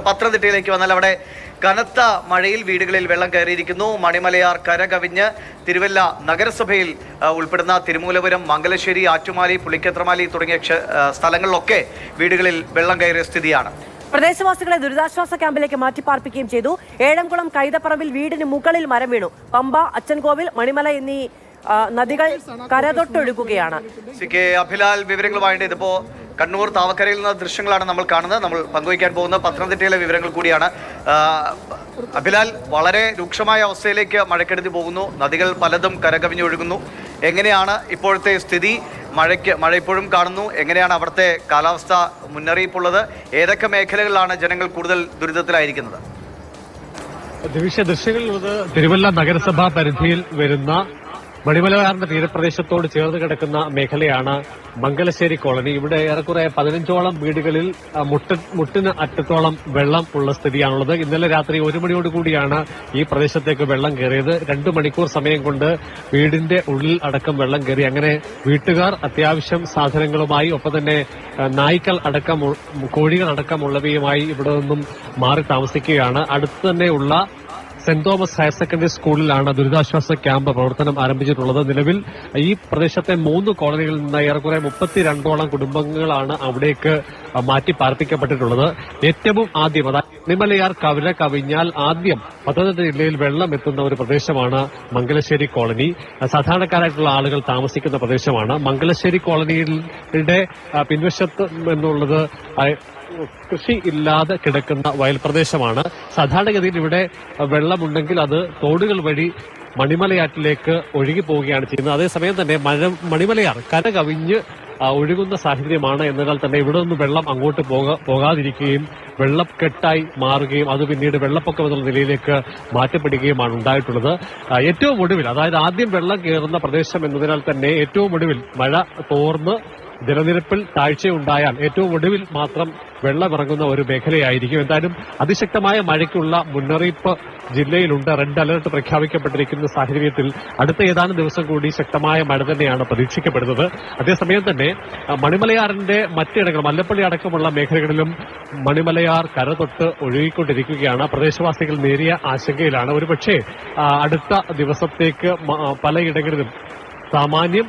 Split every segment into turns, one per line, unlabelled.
പത്തനംതിട്ടയിലേക്ക് വന്നാൽ അവിടെ കനത്ത മഴയിൽ വീടുകളിൽ വെള്ളം കയറിയിരിക്കുന്നു. മണിമലയാർ കര കവിഞ്ഞ് തിരുവല്ല നഗരസഭയിൽ ഉൾപ്പെടുന്ന തിരുമൂലപുരം, മംഗലശ്ശേരി, ആറ്റുമാലി, പുളിക്കത്രമാലി തുടങ്ങിയ സ്ഥലങ്ങളിലൊക്കെ വീടുകളിൽ വെള്ളം കയറിയ സ്ഥിതിയാണ്.
പ്രദേശവാസികളെ ദുരിതാശ്വാസ ക്യാമ്പിലേക്ക് മാറ്റിപ്പാർപ്പിക്കുകയും ചെയ്തു. ഏഴംകുളം കൈതപ്പറമ്പിൽ വീടിന് മുകളിൽ മരം വീണു. പമ്പ, അച്ചൻകോവിൽ, മണിമല എന്നീ നദികൾ കരതൊട്ടൊഴുകുകയാണ്.
അഭിലാൽ വിവരങ്ങളുമായിട്ട് ഇതിപ്പോ കണ്ണൂർ താവക്കരയിൽ നിന്ന് ദൃശ്യങ്ങളാണ് നമ്മൾ കാണുന്നത്. നമ്മൾ പങ്കുവയ്ക്കാൻ പോകുന്ന പത്തനംതിട്ടയിലെ വിവരങ്ങൾ കൂടിയാണ്. അഭിലാൽ, വളരെ രൂക്ഷമായ അവസ്ഥയിലേക്ക് മഴക്കെടുതി പോകുന്നു. നദികൾ പലതും കരകവിഞ്ഞൊഴുകുന്നു. എങ്ങനെയാണ് ഇപ്പോഴത്തെ സ്ഥിതി? മഴ ഇപ്പോഴും കാണുന്നു. എങ്ങനെയാണ് അവിടുത്തെ കാലാവസ്ഥ മുന്നറിയിപ്പുള്ളത്? ഏതൊക്കെ മേഖലകളിലാണ് ജനങ്ങൾ കൂടുതൽ ദുരിതത്തിലായിരിക്കുന്നത്?
ദൃശ്യങ്ങളുള്ളത് തിരുവല്ല നഗരസഭാ പരിധിയിൽ വരുന്ന മണിമലയാറിന്റെ തീരപ്രദേശത്തോട് ചേർന്ന് കിടക്കുന്ന മേഖലയാണ് മംഗലശ്ശേരി കോളനി. ഇവിടെ ഏറെക്കുറെ 15ഓളം വീടുകളിൽ മുട്ടിന് അറ്റത്തോളം വെള്ളം ഉള്ള സ്ഥിതിയാണുള്ളത്. ഇന്നലെ രാത്രി 1 മണിയോടുകൂടിയാണ് ഈ പ്രദേശത്തേക്ക് വെള്ളം കയറിയത്. 2 മണിക്കൂർ സമയം കൊണ്ട് വീടിന്റെ ഉള്ളിൽ അടക്കം വെള്ളം കയറി. അങ്ങനെ വീട്ടുകാർ അത്യാവശ്യം സാധനങ്ങളുമായി, ഒപ്പം തന്നെ നായ്ക്കൾ അടക്കം, കോഴികൾ അടക്കമുള്ളവയുമായി ഇവിടെ നിന്നും മാറി താമസിക്കുകയാണ്. അടുത്ത് തന്നെയുള്ള സെന്റ് തോമസ് ഹയർ സെക്കൻഡറി സ്കൂളിലാണ് ദുരിതാശ്വാസ ക്യാമ്പ് പ്രവർത്തനം ആരംഭിച്ചിട്ടുള്ളത്. നിലവിൽ ഈ പ്രദേശത്തെ 3 കോളനികളിൽ നിന്ന് ഏറെക്കുറെ 32ഓളം കുടുംബങ്ങളാണ് അവിടേക്ക് മാറ്റി പാർപ്പിക്കപ്പെട്ടിട്ടുള്ളത്. ഏറ്റവും ആദ്യം, അതായത് മണിമലയാർ കവര കവിഞ്ഞാൽ ആദ്യം പത്തനംതിട്ട ജില്ലയിൽ വെള്ളം എത്തുന്ന ഒരു പ്രദേശമാണ് മംഗലശ്ശേരി കോളനി. സാധാരണക്കാരായിട്ടുള്ള ആളുകൾ താമസിക്കുന്ന പ്രദേശമാണ്. മംഗലശ്ശേരി കോളനിയുടെ പിൻവശത്ത് എന്നുള്ളത് കൃഷി ഇല്ലാതെ കിടക്കുന്ന വയൽ പ്രദേശമാണ്. സാധാരണഗതിയിൽ ഇവിടെ വെള്ളമുണ്ടെങ്കിൽ അത് തോടുകൾ വഴി മണിമലയാറ്റിലേക്ക് ഒഴുകി പോവുകയാണ് ചെയ്യുന്നത്. അതേസമയം തന്നെ മണിമലയാർ കര കവിഞ്ഞ് ഒഴുകുന്ന സാഹചര്യമാണ്. എന്നാൽ തന്നെ ഇവിടെ നിന്ന് വെള്ളം അങ്ങോട്ട് പോകാതിരിക്കുകയും വെള്ളക്കെട്ടായി മാറുകയും അത് പിന്നീട് വെള്ളപ്പൊക്കം എന്നുള്ള നിലയിലേക്ക് മാറ്റപ്പെടുകയുമാണ് ഉണ്ടായിട്ടുള്ളത്. ഏറ്റവും ഒടുവിൽ, അതായത് ആദ്യം വെള്ളം കയറുന്ന പ്രദേശം എന്നതിനാൽ തന്നെ ഏറ്റവും ഒടുവിൽ മഴ തോർന്ന് ജലനിരപ്പിൽ താഴ്ചയുണ്ടായാൽ ഏറ്റവും ഒടുവിൽ മാത്രം വെള്ളമിറങ്ങുന്ന ഒരു മേഖലയായിരിക്കും. എന്തായാലും അതിശക്തമായ മഴയ്ക്കുള്ള മുന്നറിയിപ്പ് ജില്ലയിലുണ്ട്. റെഡ് അലർട്ട് പ്രഖ്യാപിക്കപ്പെട്ടിരിക്കുന്ന സാഹചര്യത്തിൽ അടുത്ത ഏതാനും ദിവസം കൂടി ശക്തമായ മഴ തന്നെയാണ് പ്രതീക്ഷിക്കപ്പെടുന്നത്. അതേസമയം തന്നെ മണിമലയാറിന്റെ മറ്റിടങ്ങൾ, മല്ലപ്പള്ളി അടക്കമുള്ള മേഖലകളിലും മണിമലയാർ കരതൊട്ട് ഒഴുകിക്കൊണ്ടിരിക്കുകയാണ്. പ്രദേശവാസികൾ നേരിയ ആശങ്കയിലാണ്. ഒരുപക്ഷെ അടുത്ത ദിവസത്തേക്ക് പലയിടങ്ങളിലും സാമാന്യം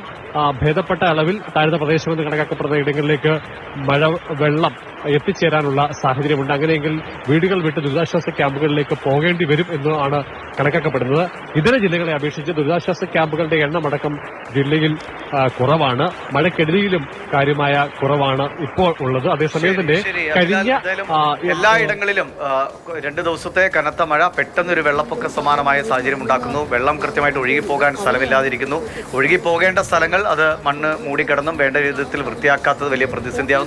ഭേദപ്പെട്ട അളവിൽ താഴ്ന്ന പ്രദേശമെന്ന് കണക്കാക്കപ്പെടുന്ന ഇടങ്ങളിലേക്ക് വെള്ളം എത്തിച്ചേരാനുള്ള സാഹചര്യമുണ്ട്. അങ്ങനെയെങ്കിൽ വീടുകൾ വിട്ട് ദുരിതാശ്വാസ ക്യാമ്പുകളിലേക്ക് പോകേണ്ടി വരും എന്നാണ് കണക്കാക്കപ്പെടുന്നത്. ഇതര ജില്ലകളെ അപേക്ഷിച്ച് ദുരിതാശ്വാസ ക്യാമ്പുകളുടെ എണ്ണമടക്കം ജില്ലയിൽ കുറവാണ്. മഴക്കെടുതിയിലും കാര്യമായ കുറവാണ് ഇപ്പോൾ ഉള്ളത്. അതേസമയം തന്നെ കഴിഞ്ഞ
എല്ലായിടങ്ങളിലും 2 ദിവസത്തെ കനത്ത മഴ പെട്ടെന്നൊരു വെള്ളപ്പൊക്ക സമാനമായ സാഹചര്യം ഉണ്ടാക്കുന്നു. വെള്ളം കൃത്യമായിട്ട് ഒഴുകിപ്പോകാൻ സ്ഥലമില്ലാതിരിക്കുന്നു. ഒഴുകിപ്പോകേണ്ട സ്ഥലങ്ങൾ അത് മണ്ണ് മൂടിക്കിടന്നും വേണ്ട വിധത്തിൽ വൃത്തിയാക്കാത്തത് വലിയ പ്രതിസന്ധിയാകും.